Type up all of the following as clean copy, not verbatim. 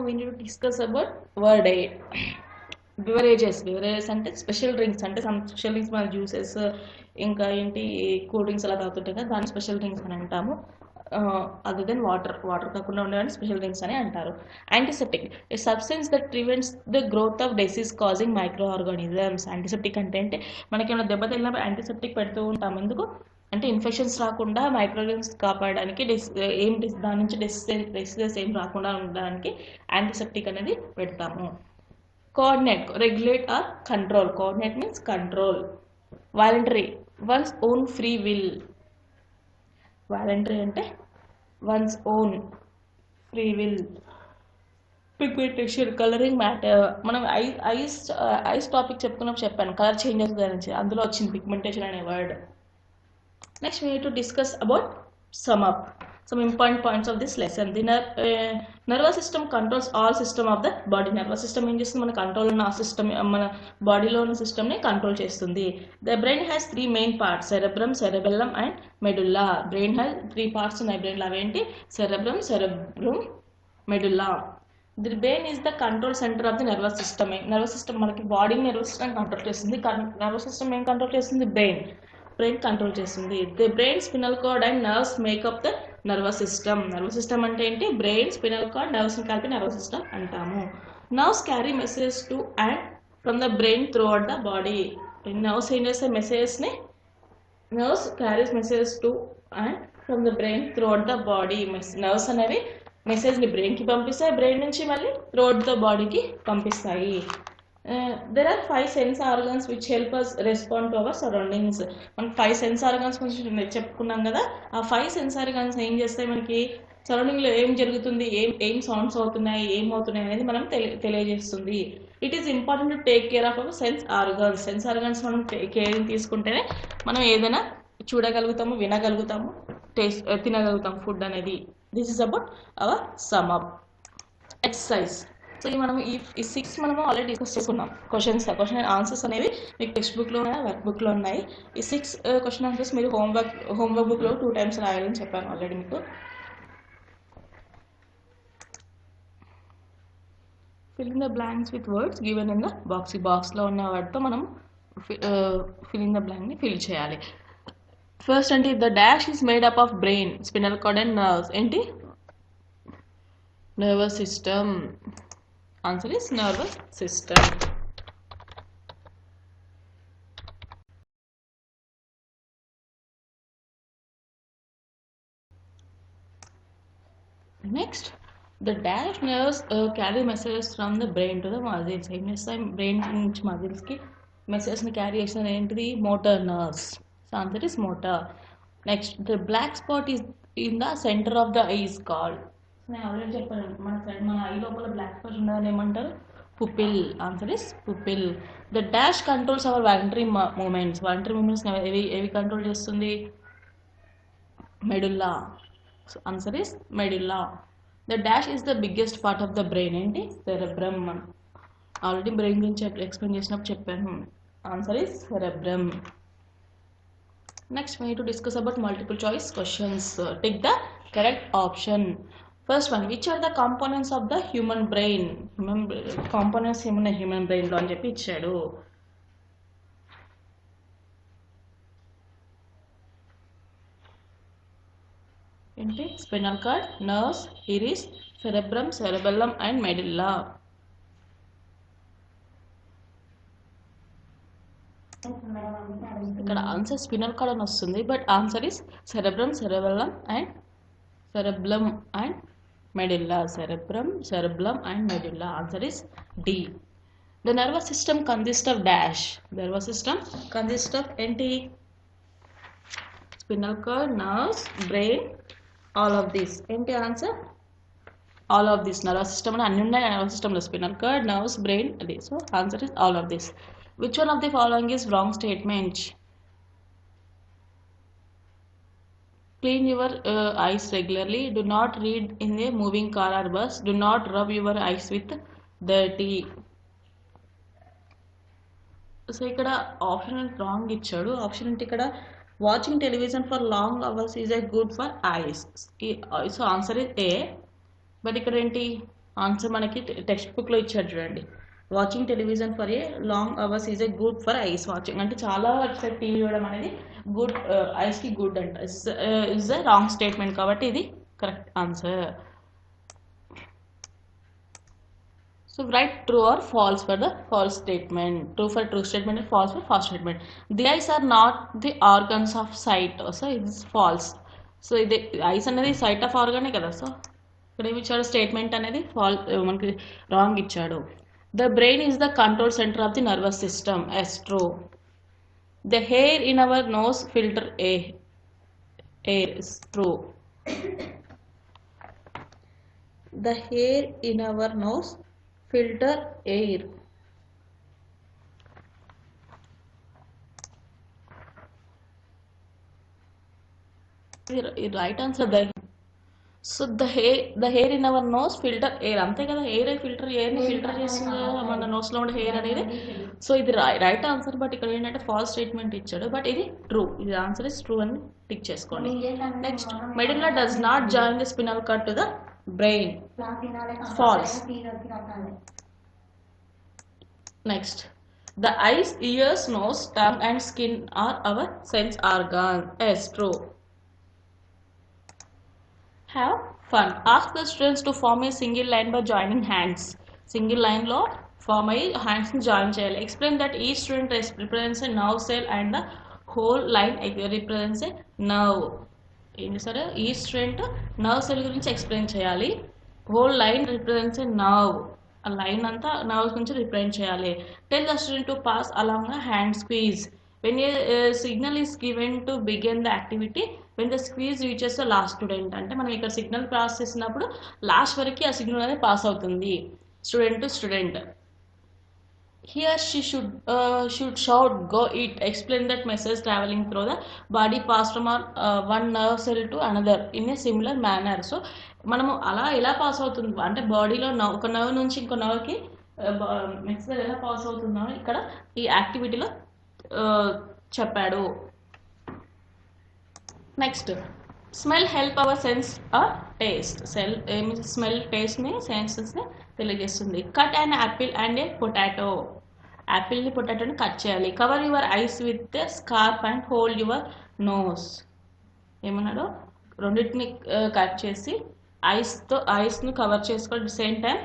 we need to discuss about word aid. Beverages అంటే special drinks అంటే some special drinks మన juices ఇంకా ఏంటి కూల్ డ్రింక్స్ అలా తాగుతుంటాయి కదా దాన్ని స్పెషల్ డ్రింక్స్ అని అంటాము. అదర్ దెన్ వాటర్ కాకుండా ఉండేవాడిని స్పెషల్ డ్రింక్స్ అని అంటారు. Antiseptic A substance that prevents the growth of disease causing micro organisms. Antiseptic అంటే మనకి ఏమైనా దెబ్బ తగిలినప్పుడు యాంటీసెప్టిక్ పెడుతూ ఉంటాం. ఎందుకు అంటే ఇన్ఫెక్షన్స్ రాకుండా మైక్రోఆర్గానిజమ్స్ కాపాడడానికి దాని నుంచి డిసీజెస్ ఏం రాకుండా ఉండడానికి యాంటీసెప్టిక్ అనేది పెడతాము. Coordinate regulate or control. Coordinate means control. Voluntary one's own free will. Voluntary అంటే one's own free will. Pigmentation colouring matter. మనం ఐస్ టాపిక్ చెప్పుకున్నప్పుడు చెప్పాను కలర్ చేంజెస్ గురించి, అందులో వచ్చింది పిగ్మెంటేషన్ అనే word. Next we need to discuss about sum up some important points of this lesson. The nervous system controls all system of the body. Nervous system ఏం చేస్తుంది, మన control ఉన్న సిస్టమ్, మన బాడీలో ఉన్న సిస్టమ్ని కంట్రోల్ చేస్తుంది. The brain has three main parts: cerebrum, cerebellum and medulla. Brain has three parts ఉన్నాయి బ్రెయిన్లో. అవేంటి? cerebrum, medulla. The brain is the control center of the nervous system. nervous system మనకి బాడీ nervous system కంట్రోల్ చేస్తుంది. nervous system ఏం control చేస్తుంది? Brain control చేస్తుంది. The brain, spinal cord and nerves makeup the nervous system. Nervous system అంటే ఏంటి? Brain, spinal card, నర్వ్స్ని కలిపి nervous system అంటాము. Nerves carry message to and from the brain through out the body. Nerves ఏం చేస్తే మెసేజ్ని, nerves carries message to and from the brain through out the body. Nerves అనేవి మెసేజ్ని బ్రెయిన్కి పంపిస్తాయి, brain నుంచి మళ్ళీ త్రూ అవుట్ ద బాడీకి పంపిస్తాయి. There are 5 sense organs which help us respond to our surroundings. మనం 5 సెన్స్ ఆర్గాన్స్ కొంచెం చెప్పుకున్నాం కదా. ఆ 5 సెన్స్ ఆర్గాన్స్ ఏం చేస్తాయి, మనకి సరౌండింగ్లో ఏం జరుగుతుంది, ఏం సౌండ్స్ అవుతున్నాయి, ఏమవుతున్నాయి అనేది మనం తెలియజేస్తుంది. It is important to take care of our sense organs. Sense organs మనం కేరింగ్ తీసుకుంటేనే మనం ఏదైనా చూడగలుగుతాము, వినగలుగుతాము, తినగలుగుతాము ఫుడ్ అనేది. This is about our sum up exercise. So మనం ఈ 6 మనము ఆల్రెడీ డిస్కస్ చేసుకున్నాం. క్వశ్చన్ ఆన్సర్స్ అనేవి మీకు టెక్స్ట్ బుక్లో ఉన్నాయి, వర్క్ బుక్లో ఉన్నాయి. ఈ 6 క్వశ్చన్ ఆన్సర్స్ మీరు హోంవర్క్ బుక్లో 2 times రాయాలని చెప్పాను ఆల్రెడీ మీకు. Fill in the blanks with words given in the box. ఈ బాక్స్లో ఉన్న వర్డ్తో మనం ఫిల్ ఇన్ ద బ్లాంక్ని ఫిల్ చేయాలి. ఫస్ట్ అంటే the dash is made up of brain, spinal cord and nerves. ఏంటి? Nervous system. Answer is nervous system. Next, the dash nerves carry messages from the brain to the muscles. Brain నుంచి muscles కి messages ని carry చేసిన ఏంటిది? motor nerves. So answer is motor. Next, the black spot is in the center of the eye is called. నేను already చెప్పాను, మన eye లోపల black spot ఉన్నదని ఏమంటారు? Pupil. Answer is pupil. The dash controls our voluntary movements. Voluntary movements ఏవి control చేస్తుంది? Medulla. So answer is medulla. The dash is the biggest part of the brain. ఏంటి? Cerebrum. Already brain గురించి explain చేసినప్పుడు చెప్పాను. Answer is cerebrum. Next we need to discuss about multiple choice questions. Take the correct option. First one, which are the components of the human brain? Components ఏమున్న human బ్రెయిన్లో అని చెప్పి ఇచ్చాడు. ఏంటి? Spinal cord, nerves, iris, cerebrum, cerebellum and medulla. ఇక్కడ answer spinal cord అని వస్తుంది, but answer is cerebrum, cerebellum and medulla. cerebellum and medulla. Answer is D. The nervous system consists of dash. Nervous system consists of enti spinal cord, nerves, brain, all of this. Enti answer? All of this. Nervous system anni unnai nervous system lo spinal cord, nerves, brain adi. So answer is all of this. Which one of the following is wrong statement? Clean your eyes regularly. Do not read in a moving car or bus. Do not rub your eyes with dirty. So ఇక్కడ option wrong ఇచ్చాడు. Option అంటే ఇక్కడ watching television for long hours is a good for ice. So answer is a. But ఇక్కడ ఏంటి? Answer మనకి text బుక్లో ఇచ్చారు చూడండి. Watching television for a long hours is a good for ice. Watching అంటే చాలా సేపు టీవీ చూడడం అనేది గుడ్, ఐస్కి గుడ్ అంట. ఇస్ ద రాంగ్ స్టేట్మెంట్ కాబట్టి ఇది correct answer. So write true or false for the false statement. True for true statement and false for false statement. The eyes are not the organs of sight. So it is false. So ఇది ice అనేది site of ఆర్గానే కదా. So ఇక్కడ ఏమి ఇచ్చాడు, statement అనేది మనకి wrong ఇచ్చాడు. The brain is the control center of the nervous system. Yes, true. The hair in our nose filter air. Is true. The hair in our nose filter air. Right answer. So the hair in our nose filter air. అంతే కదా, air filter, ఎయిర్ని filter చేస్తుంది మన నోస్లో ఉండే hair అనేది. So ఇది right answer. But ఇక్కడ ఏంటంటే false statement ఇచ్చాడు. బట్ ఇది ట్రూ. ఇది ఆన్సర్ ఇస్ ట్రూ అని టిక్ చేసుకోండి. Next, medulla does not join the spinal card to the brain. False. Next, the eyes, ears, nose, tongue and skin are our sense organs. Yes, true. Have fun. Ask the students to form a single line by joining hands. Single line lo form అయ్యి hands ని join చేయాలి. Explain that each student represents a nerve cell and the whole line represents a nerve. ఏం చేస్తారు, ఈ student nerve cell గురించి explain చేయాలి. Whole line represents ఏ nerve. ఆ line అంతా నర్వ్స్ గురించి రిప్రజెంట్ చేయాలి. Tell the student to pass along the hand squeeze when a signal is given to begin the activity when the squeeze reaches the last student. అంటే మనం ఇక్కడ signal pass చేసినప్పుడు last వరకు ఆ signal అనేది pass అవుతుంది student to student. Here she should shout, go eat. Explain that message traveling through the body passed from one nerve cell to another in a similar manner. So మనము అలా ఎలా pass అవుతుంది అంటే బాడీలో ఒక nerve నుంచి ఇంకో నర్వ్కి మెసేజ్ ఎలా పాస్ అవుతుందో ఇక్కడ ఈ యాక్టివిటీలో చెప్పాడు. Next, smell help our sense taste. Smell టేస్ట్ని సెన్సెస్ని తెలియజేస్తుంది. Cut and apple and a potato. యాపిల్ని పొటాటోని కట్ చేయాలి. Cover your eyes with scarf and hold your nose. ఏమన్నాడు, రెండింటిని కట్ చేసి ఐస్ని కవర్ చేసుకోవాలి. సేమ్ టైం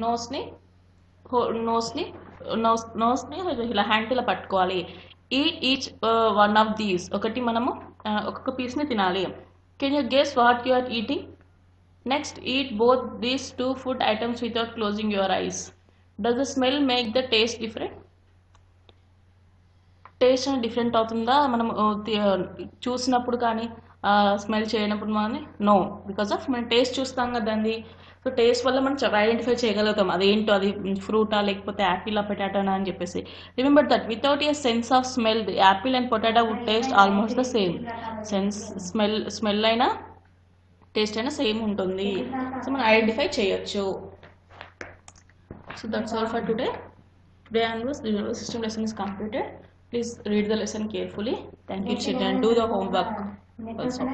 నోస్ని ఇలా హ్యాండ్ ఇలా పట్టుకోవాలి. Each one of these. ఒకటి మనము ఒక్కొక్క పీస్ని తినాలి. Can you guess what you are eating? Next, eat both these two food items without closing your eyes. Does the smell make the taste different? Taste అనేది different అవుతుందా మనం చూసినప్పుడు కానీ స్మెల్ చేయనప్పుడు కానీ? నో, బికాస్ ఆఫ్ మనం taste చూస్తాం కదండి. సో టేస్ట్ వల్ల మనం ఐడెంటిఫై చేయగలుగుతాం అదేంటో, అది ఫ్రూటా లేకపోతే యాపిల్ పొటాటోనా అని చెప్పేసి. Remember that without a sense of smell the apple and potato would taste almost the same. Smell అయినా టేస్ట్ అయినా సేమ్ ఉంటుంది. సో మనం ఐడెంటిఫై చేయొచ్చు. So that's all for today. Today onwards the nervous system lesson is completed. Please read the lesson carefully. Thank you children. Do the homework also.